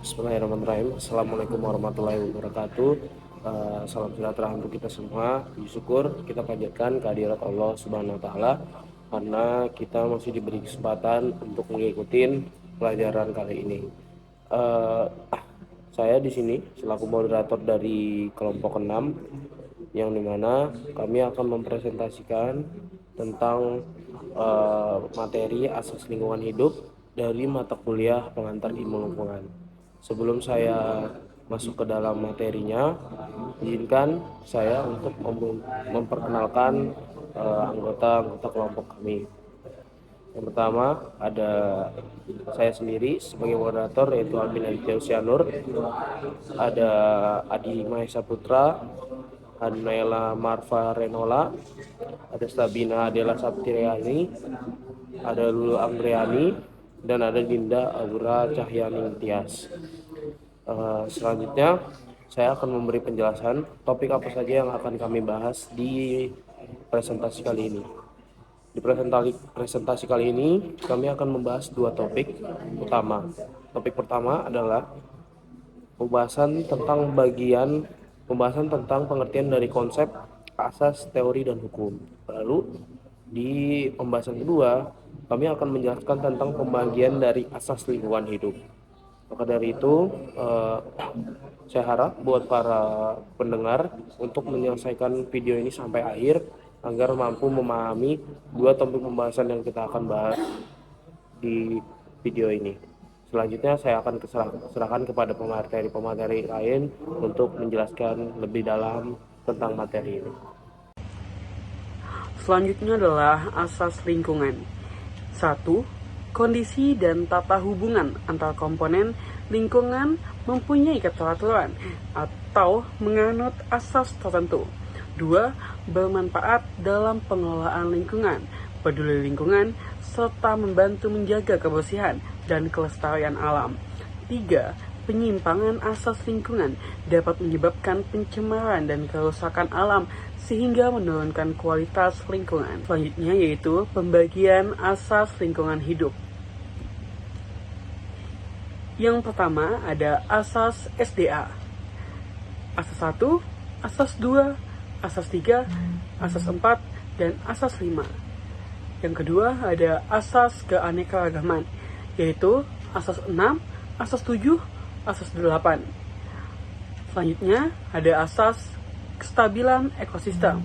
Bismillahirrahmanirrahim. Assalamualaikum warahmatullahi wabarakatuh. Salam sejahtera untuk kita semua. Puji syukur kita panjatkan kehadirat Allah Subhanahu wa taala karena kita masih diberi kesempatan untuk mengikuti pelajaran kali ini. Eh, saya di sini selaku moderator dari kelompok 6 yang dimana kami akan mempresentasikan tentang materi asas lingkungan hidup dari mata kuliah pengantar ilmu lingkungan. Sebelum saya masuk ke dalam materinya, izinkan saya untuk memperkenalkan anggota-anggota kelompok kami. Yang pertama ada saya sendiri sebagai moderator, yaitu Alvin Aditya Usianur, ada Adi Mahesa Putra, Naila Marfa Renola, ada Sabina Adela Saptriani, ada Lulu Anggreni, dan ada Dinda Aura Cahyani Tias. Selanjutnya saya akan memberi penjelasan topik apa saja yang akan kami bahas di presentasi kali ini. Di presentasi kali ini kami akan membahas dua topik utama. Topik pertama adalah pembahasan tentang pengertian dari konsep, asas, teori, dan hukum. Lalu di pembahasan kedua kami akan menjelaskan tentang pembagian dari asas lingkungan hidup. Maka dari itu saya harap buat para pendengar untuk menyelesaikan video ini sampai akhir agar mampu memahami dua topik pembahasan yang kita akan bahas di video ini. Selanjutnya saya akan serahkan kepada pemateri lain untuk menjelaskan lebih dalam tentang materi ini. Selanjutnya adalah asas lingkungan. 1. Kondisi dan tata hubungan antar komponen lingkungan mempunyai keteraturan atau menganut asas tertentu. 2. Bermanfaat dalam pengelolaan lingkungan, peduli lingkungan, serta membantu menjaga kebersihan dan kelestarian alam. 3. Penyimpangan asas lingkungan dapat menyebabkan pencemaran dan kerusakan alam sehingga menurunkan kualitas lingkungan. Selanjutnya yaitu pembagian asas lingkungan hidup. Yang pertama ada asas SDA. Asas 1, asas 2, asas 3, asas 4, dan asas 5. Yang kedua ada asas keanekaragaman, yaitu asas 6, asas 7, asas 8. Selanjutnya ada asas kestabilan ekosistem.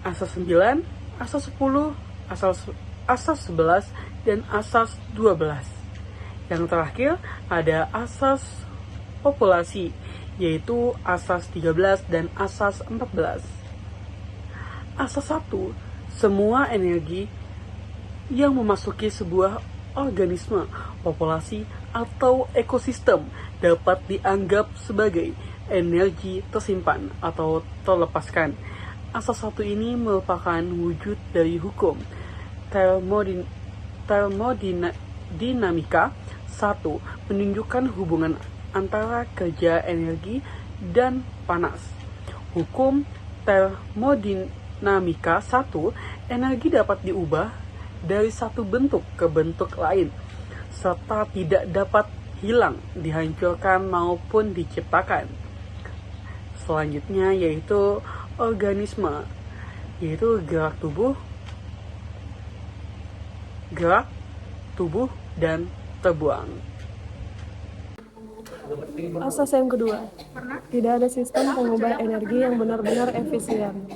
Asas 9, asas 10, asas 11, dan asas 12. Yang terakhir ada asas populasi, yaitu asas 13 dan asas 14. Asas 1, semua energi yang memasuki sebuah organisme, populasi, atau ekosistem dapat dianggap sebagai energi tersimpan atau terlepaskan. Asas 1 ini merupakan wujud dari hukum termodinamika. 1. Menunjukkan hubungan antara kerja energi dan panas. Hukum termodinamika 1, energi dapat diubah dari satu bentuk ke bentuk lain, serta tidak dapat hilang, dihancurkan maupun diciptakan. Selanjutnya yaitu organisme, yaitu gerak tubuh dan terbuang. Asas yang kedua, tidak ada sistem pengubah energi yang benar-benar efisien.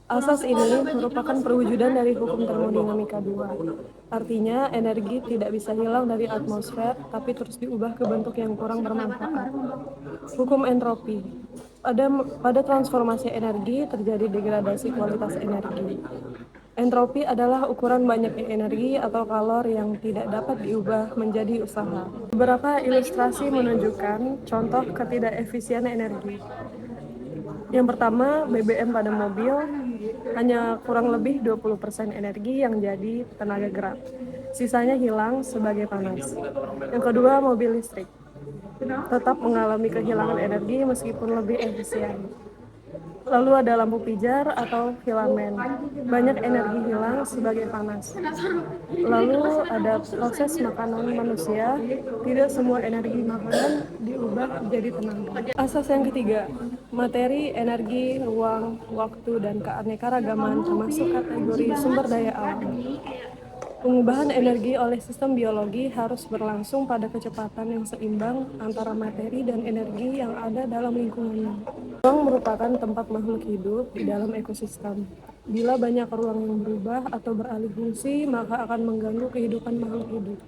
Asas ini merupakan perwujudan dari hukum termodinamika 2. Artinya, energi tidak bisa hilang dari atmosfer, tapi terus diubah ke bentuk yang kurang bermanfaat. Hukum entropi. Pada transformasi energi terjadi degradasi kualitas energi. Entropi adalah ukuran banyaknya energi atau kalor yang tidak dapat diubah menjadi usaha. Beberapa ilustrasi menunjukkan contoh ketidakefisien energi. Yang pertama, BBM pada mobil hanya kurang lebih 20% energi yang jadi tenaga gerak. Sisanya hilang sebagai panas. Yang kedua, mobil listrik tetap mengalami kehilangan energi meskipun lebih efisien. Lalu ada lampu pijar atau filamen. Banyak energi hilang sebagai panas. Lalu ada proses makanan manusia. Tidak semua energi makanan diubah jadi tenaga. Asas yang ketiga, materi, energi, ruang, waktu, dan keanekaragaman termasuk kategori sumber daya alam. Pengubahan energi oleh sistem biologi harus berlangsung pada kecepatan yang seimbang antara materi dan energi yang ada dalam lingkungannya. Ruang merupakan tempat makhluk hidup di dalam ekosistem. Bila banyak ruang yang berubah atau beralih fungsi, maka akan mengganggu kehidupan makhluk hidup.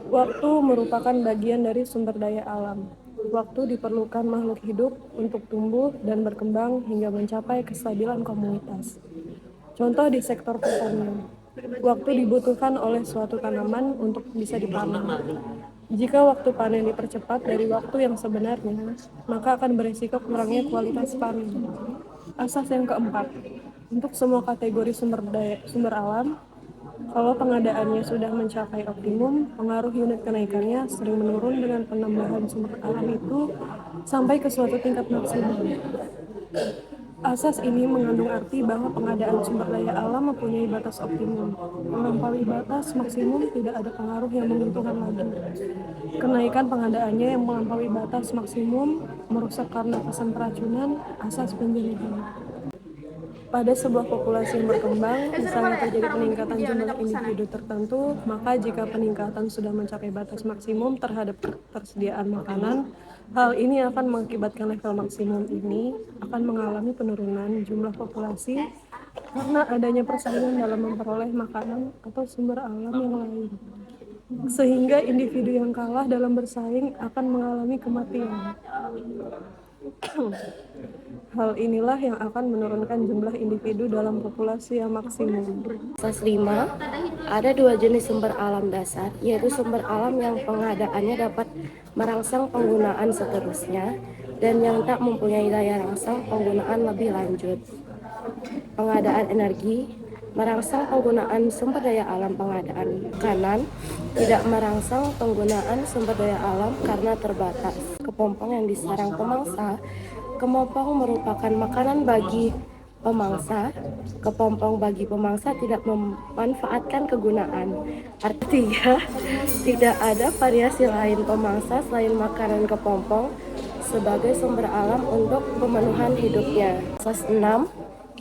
Waktu merupakan bagian dari sumber daya alam. Waktu diperlukan makhluk hidup untuk tumbuh dan berkembang hingga mencapai kestabilan komunitas. Contoh di sektor pertanian. Waktu dibutuhkan oleh suatu tanaman untuk bisa dipanen. Jika waktu panen dipercepat dari waktu yang sebenarnya, maka akan berisiko kurangnya kualitas panen. Asas yang keempat, untuk semua kategori sumber alam, kalau pengadaannya sudah mencapai optimum, pengaruh unit kenaikannya sering menurun dengan penambahan sumber alam itu sampai ke suatu tingkat maksimum. Asas ini mengandung arti bahwa pengadaan sumber daya alam mempunyai batas optimum. Melampaui batas maksimum tidak ada pengaruh yang menguntungkan lagi. Kenaikan pengadaannya yang melampaui batas maksimum merusak karena kesan keracunan, asas penjelidikan. Pada sebuah populasi yang berkembang, misalnya terjadi peningkatan jumlah individu tertentu, maka jika peningkatan sudah mencapai batas maksimum terhadap ketersediaan makanan, hal ini akan mengakibatkan level maksimum ini akan mengalami penurunan jumlah populasi karena adanya persaingan dalam memperoleh makanan atau sumber alam yang lain. Sehingga individu yang kalah dalam bersaing akan mengalami kematian. Hal inilah yang akan menurunkan jumlah individu dalam populasi yang maksimum. Asas 5, ada dua jenis sumber alam dasar, yaitu sumber alam yang pengadaannya dapat merangsang penggunaan seterusnya dan yang tak mempunyai daya rangsang penggunaan lebih lanjut. Pengadaan energi merangsang penggunaan sumber daya alam pengadaan makanan, tidak merangsang penggunaan sumber daya alam karena terbatas. Kepompong yang disarang pemangsa. Kepompong merupakan makanan bagi pemangsa. Kepompong bagi pemangsa tidak memanfaatkan kegunaan. Artinya, tidak ada variasi lain pemangsa selain makanan kepompong sebagai sumber alam untuk pemenuhan hidupnya. Asas 6,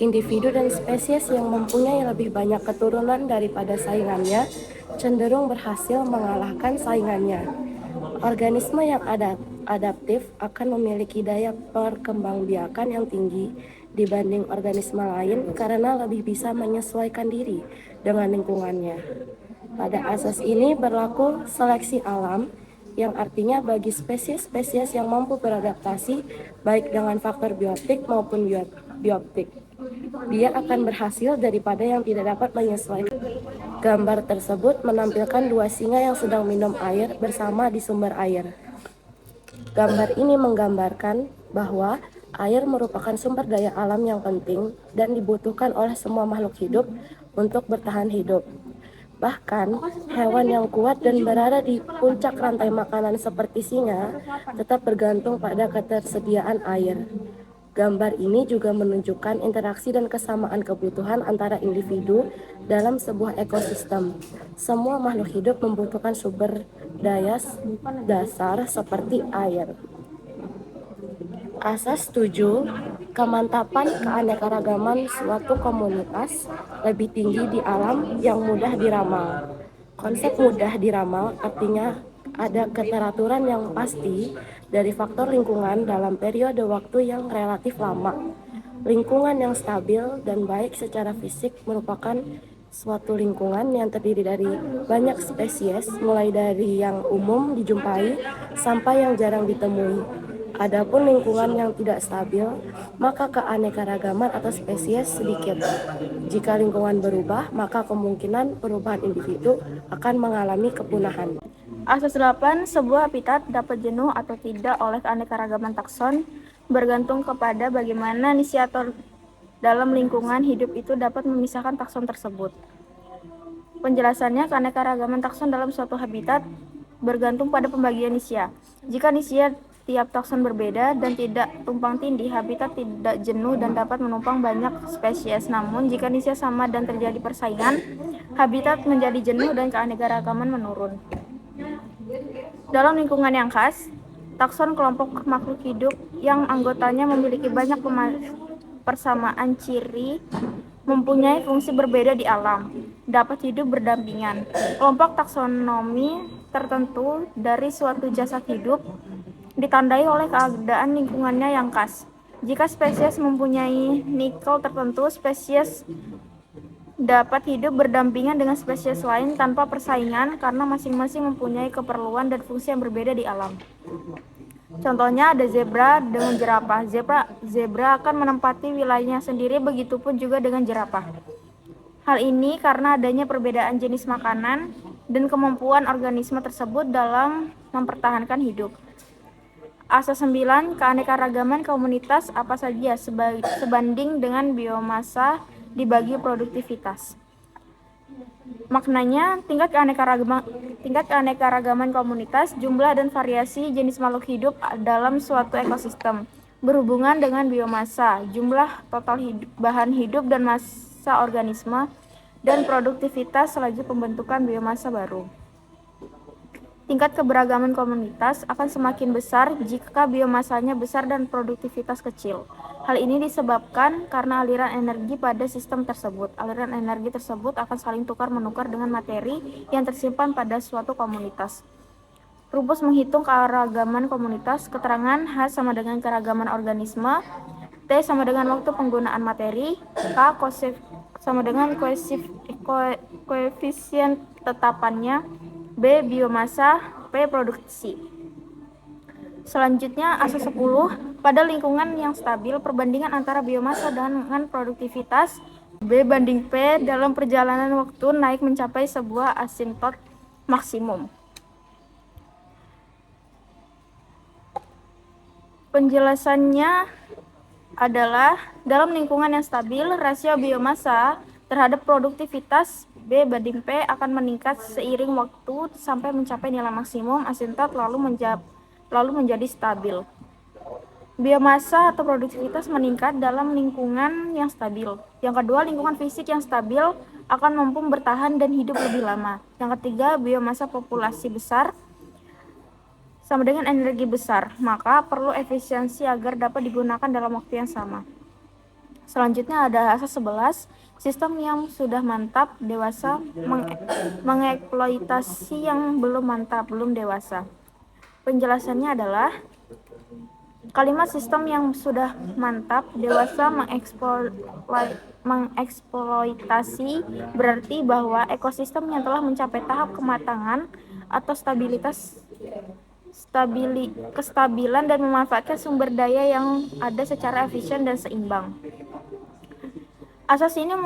individu dan spesies yang mempunyai lebih banyak keturunan daripada saingannya cenderung berhasil mengalahkan saingannya. Organisme yang adaptif akan memiliki daya perkembangbiakan yang tinggi dibanding organisme lain karena lebih bisa menyesuaikan diri dengan lingkungannya. Pada asas ini berlaku seleksi alam, yang artinya bagi spesies-spesies yang mampu beradaptasi baik dengan faktor biotik maupun bioptik, dia akan berhasil daripada yang tidak dapat menyesuaikan. Gambar tersebut menampilkan dua singa yang sedang minum air bersama di sumber air. Gambar ini menggambarkan bahwa air merupakan sumber daya alam yang penting dan dibutuhkan oleh semua makhluk hidup untuk bertahan hidup. Bahkan, hewan yang kuat dan berada di puncak rantai makanan seperti singa tetap bergantung pada ketersediaan air. Gambar ini juga menunjukkan interaksi dan kesamaan kebutuhan antara individu dalam sebuah ekosistem. Semua makhluk hidup membutuhkan sumber daya dasar seperti air. Asas 7, kemantapan keanekaragaman suatu komunitas lebih tinggi di alam yang mudah diramal. Konsep mudah diramal artinya ada keteraturan yang pasti dari faktor lingkungan dalam periode waktu yang relatif lama. Lingkungan yang stabil dan baik secara fisik merupakan suatu lingkungan yang terdiri dari banyak spesies, mulai dari yang umum dijumpai sampai yang jarang ditemui. Adapun lingkungan yang tidak stabil, maka keanekaragaman atau spesies sedikit. Jika lingkungan berubah, maka kemungkinan perubahan individu akan mengalami kepunahan. Asas 8, sebuah habitat dapat jenuh atau tidak oleh keanekaragaman takson bergantung kepada bagaimana inisiator dalam lingkungan hidup itu dapat memisahkan takson tersebut. Penjelasannya, keanekaragaman takson dalam suatu habitat bergantung pada pembagian nisia. Jika nisia tiap takson berbeda dan tidak tumpang tindih, habitat tidak jenuh dan dapat menumpang banyak spesies. Namun, jika nisnya sama dan terjadi persaingan, habitat menjadi jenuh dan keanekaragaman menurun. Dalam lingkungan yang khas, takson kelompok makhluk hidup yang anggotanya memiliki banyak persamaan ciri mempunyai fungsi berbeda di alam, dapat hidup berdampingan. Kelompok taksonomi tertentu dari suatu jasad hidup ditandai oleh keadaan lingkungannya yang khas. Jika spesies mempunyai nikel tertentu, spesies dapat hidup berdampingan dengan spesies lain tanpa persaingan karena masing-masing mempunyai keperluan dan fungsi yang berbeda di alam. Contohnya ada zebra dengan jerapah. Zebra akan menempati wilayahnya sendiri, begitupun juga dengan jerapah. Hal ini karena adanya perbedaan jenis makanan dan kemampuan organisme tersebut dalam mempertahankan hidup. Asas 9, keanekaragaman komunitas apa saja sebanding dengan biomasa dibagi produktivitas. Maknanya, tingkat keanekaragaman komunitas, jumlah dan variasi jenis makhluk hidup dalam suatu ekosistem berhubungan dengan biomasa, jumlah total bahan hidup dan massa organisme, dan produktivitas selaju pembentukan biomasa baru. Tingkat keberagaman komunitas akan semakin besar jika biomasanya besar dan produktivitas kecil. Hal ini disebabkan karena aliran energi pada sistem tersebut. Aliran energi tersebut akan saling tukar-menukar dengan materi yang tersimpan pada suatu komunitas. Rumus menghitung keragaman komunitas, keterangan H sama dengan keragaman organisme, T sama dengan waktu penggunaan materi, K sama dengan koefisien tetapannya, B. Biomasa, P. Produksi. Selanjutnya, asas 10, pada lingkungan yang stabil, perbandingan antara biomasa dengan produktivitas B banding P dalam perjalanan waktu naik mencapai sebuah asintot maksimum. Penjelasannya adalah dalam lingkungan yang stabil, rasio biomasa terhadap produktivitas B banding P akan meningkat seiring waktu sampai mencapai nilai maksimum asintot lalu menjadi stabil. Biomasa atau produktivitas meningkat dalam lingkungan yang stabil. Yang kedua, lingkungan fisik yang stabil akan mampu bertahan dan hidup lebih lama. Yang ketiga, biomasa populasi besar sama dengan energi besar, maka perlu efisiensi agar dapat digunakan dalam waktu yang sama. Selanjutnya ada asas 11, sistem yang sudah mantap dewasa mengeksploitasi yang belum mantap belum dewasa. Penjelasannya adalah kalimat sistem yang sudah mantap dewasa mengeksploitasi berarti bahwa ekosistem yang telah mencapai tahap kematangan atau kestabilan dan memanfaatkan sumber daya yang ada secara efisien dan seimbang. Asas ini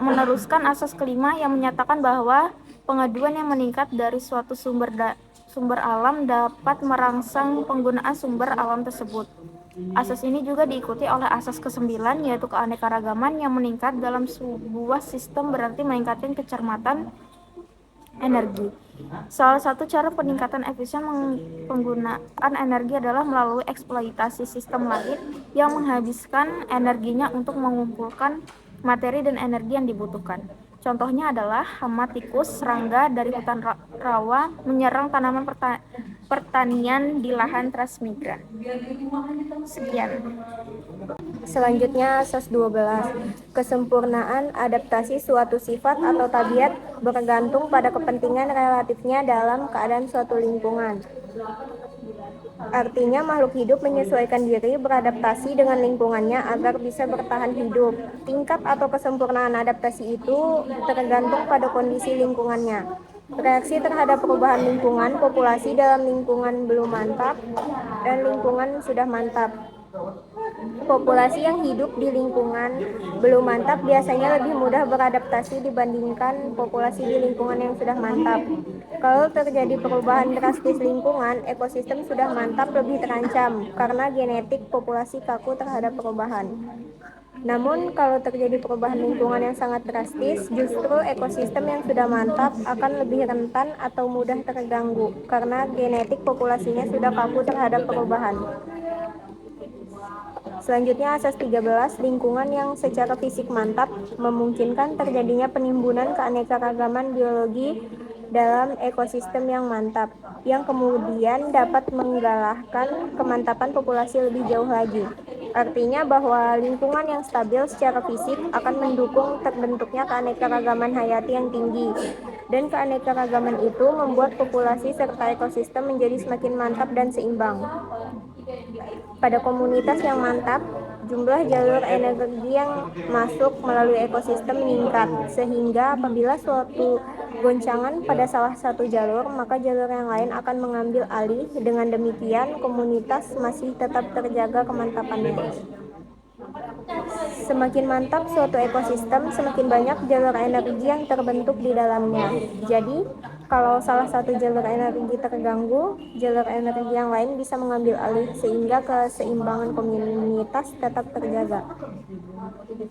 meneruskan asas kelima yang menyatakan bahwa pengaduan yang meningkat dari suatu sumber alam dapat merangsang penggunaan sumber alam tersebut. Asas ini juga diikuti oleh asas ke-9, yaitu keanekaragaman yang meningkat dalam sebuah sistem berarti meningkatkan kecermatan energi. Salah satu cara peningkatan efisien penggunaan energi adalah melalui eksploitasi sistem lain yang menghabiskan energinya untuk mengumpulkan materi dan energi yang dibutuhkan. Contohnya adalah hama tikus serangga dari hutan rawa menyerang tanaman pertanian di lahan transmigran. Sekian. Selanjutnya asas 12. Kesempurnaan adaptasi suatu sifat atau tabiat bergantung pada kepentingan relatifnya dalam keadaan suatu lingkungan. Artinya makhluk hidup menyesuaikan diri beradaptasi dengan lingkungannya agar bisa bertahan hidup. Tingkat atau kesempurnaan adaptasi itu tergantung pada kondisi lingkungannya. Reaksi terhadap perubahan lingkungan, populasi dalam lingkungan belum mantap dan lingkungan sudah mantap. Populasi yang hidup di lingkungan belum mantap biasanya lebih mudah beradaptasi dibandingkan populasi di lingkungan yang sudah mantap. Kalau terjadi perubahan drastis lingkungan, ekosistem sudah mantap lebih terancam karena genetik populasi kaku terhadap perubahan. Namun, kalau terjadi perubahan lingkungan yang sangat drastis, justru ekosistem yang sudah mantap akan lebih rentan atau mudah terganggu karena genetik populasinya sudah kaku terhadap perubahan. Selanjutnya, asas 13, lingkungan yang secara fisik mantap memungkinkan terjadinya penimbunan keanekaragaman biologi dalam ekosistem yang mantap, yang kemudian dapat menggalakkan kemantapan populasi lebih jauh lagi. Artinya bahwa lingkungan yang stabil secara fisik akan mendukung terbentuknya keanekaragaman hayati yang tinggi, dan keanekaragaman itu membuat populasi serta ekosistem menjadi semakin mantap dan seimbang. Pada komunitas yang mantap, jumlah jalur energi yang masuk melalui ekosistem meningkat, sehingga apabila suatu goncangan pada salah satu jalur, maka jalur yang lain akan mengambil alih. Dengan demikian, komunitas masih tetap terjaga kemantapannya. Semakin mantap suatu ekosistem, semakin banyak jalur energi yang terbentuk di dalamnya. Jadi, kalau salah satu jalur energi terganggu, jalur energi yang lain bisa mengambil alih sehingga keseimbangan komunitas tetap terjaga.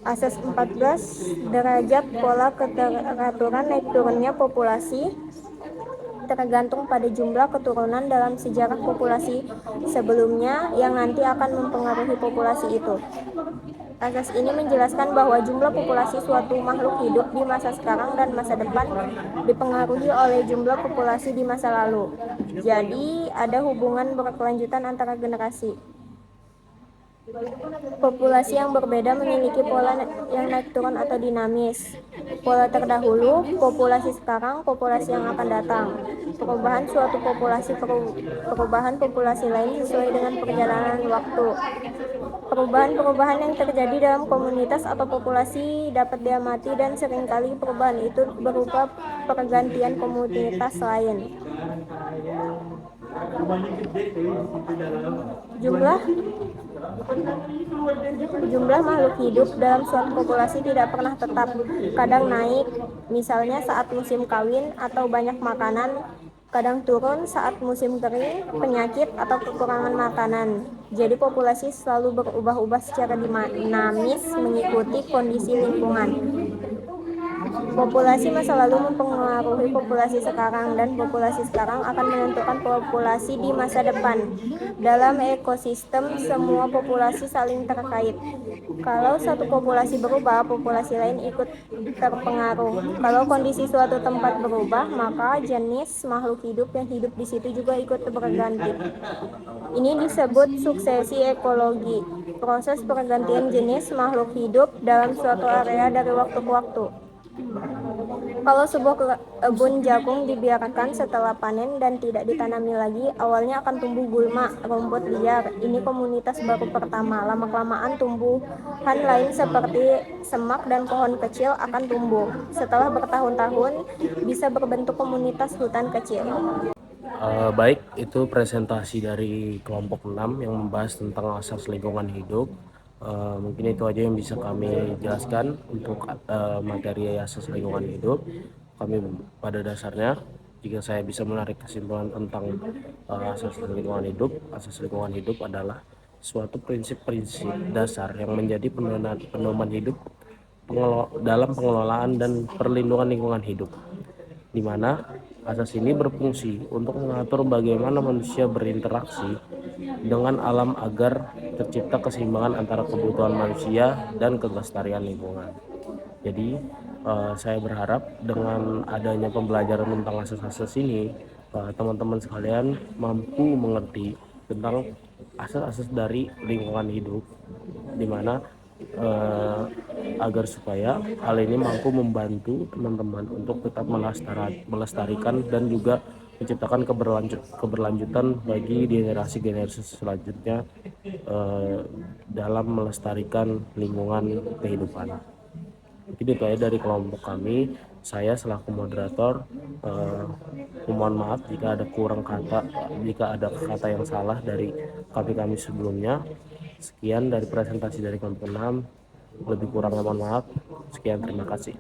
Asas 14, derajat pola keteraturan naik turunnya populasi tergantung pada jumlah keturunan dalam sejarah populasi sebelumnya yang nanti akan mempengaruhi populasi itu. Asas ini menjelaskan bahwa jumlah populasi suatu makhluk hidup di masa sekarang dan masa depan dipengaruhi oleh jumlah populasi di masa lalu. Jadi, ada hubungan berkelanjutan antara generasi. Populasi yang berbeda memiliki pola yang naik turun atau dinamis. Pola terdahulu, populasi sekarang, populasi yang akan datang. Perubahan suatu populasi, perubahan populasi lain sesuai dengan perjalanan waktu. Perubahan-perubahan yang terjadi dalam komunitas atau populasi dapat diamati dan seringkali perubahan itu berupa pergantian komunitas lain. Jumlah makhluk hidup dalam suatu populasi tidak pernah tetap, kadang naik, misalnya saat musim kawin atau banyak makanan, kadang turun saat musim kering, penyakit, atau kekurangan makanan. Jadi populasi selalu berubah-ubah secara dinamis mengikuti kondisi lingkungan. Populasi masa lalu mempengaruhi populasi sekarang, dan populasi sekarang akan menentukan populasi di masa depan. Dalam ekosistem, semua populasi saling terkait. Kalau satu populasi berubah, populasi lain ikut terpengaruh. Kalau kondisi suatu tempat berubah, maka jenis makhluk hidup yang hidup di situ juga ikut berganti. Ini disebut suksesi ekologi, proses pergantian jenis makhluk hidup dalam suatu area dari waktu ke waktu. Kalau sebuah kebun jagung dibiarkan setelah panen dan tidak ditanami lagi, awalnya akan tumbuh gulma, rumput liar. Ini komunitas baru pertama. Lama-kelamaan tumbuhan lain seperti semak dan pohon kecil akan tumbuh. Setelah bertahun-tahun, bisa berbentuk komunitas hutan kecil. Baik, itu presentasi dari kelompok 6 yang membahas tentang asas lingkungan hidup. Mungkin itu aja yang bisa kami jelaskan untuk materi asas lingkungan hidup. Kami pada dasarnya, jika saya bisa menarik kesimpulan tentang asas lingkungan hidup adalah suatu prinsip-prinsip dasar yang menjadi pedoman hidup dalam pengelolaan dan perlindungan lingkungan hidup, di mana asas ini berfungsi untuk mengatur bagaimana manusia berinteraksi dengan alam agar tercipta keseimbangan antara kebutuhan manusia dan kelestarian lingkungan. Jadi saya berharap dengan adanya pembelajaran tentang asas-asas ini, teman-teman sekalian mampu mengerti tentang asas-asas dari lingkungan hidup, di mana agar supaya hal ini mampu membantu teman-teman untuk tetap melestarikan dan juga menciptakan keberlanjutan bagi generasi-generasi selanjutnya dalam melestarikan lingkungan kehidupan. Mungkin itu aja dari kelompok kami. Saya selaku moderator mohon maaf jika ada kata yang salah dari kami sebelumnya. Sekian dari presentasi dari kelompok 6, lebih kurangnya mohon maaf. Sekian, terima kasih.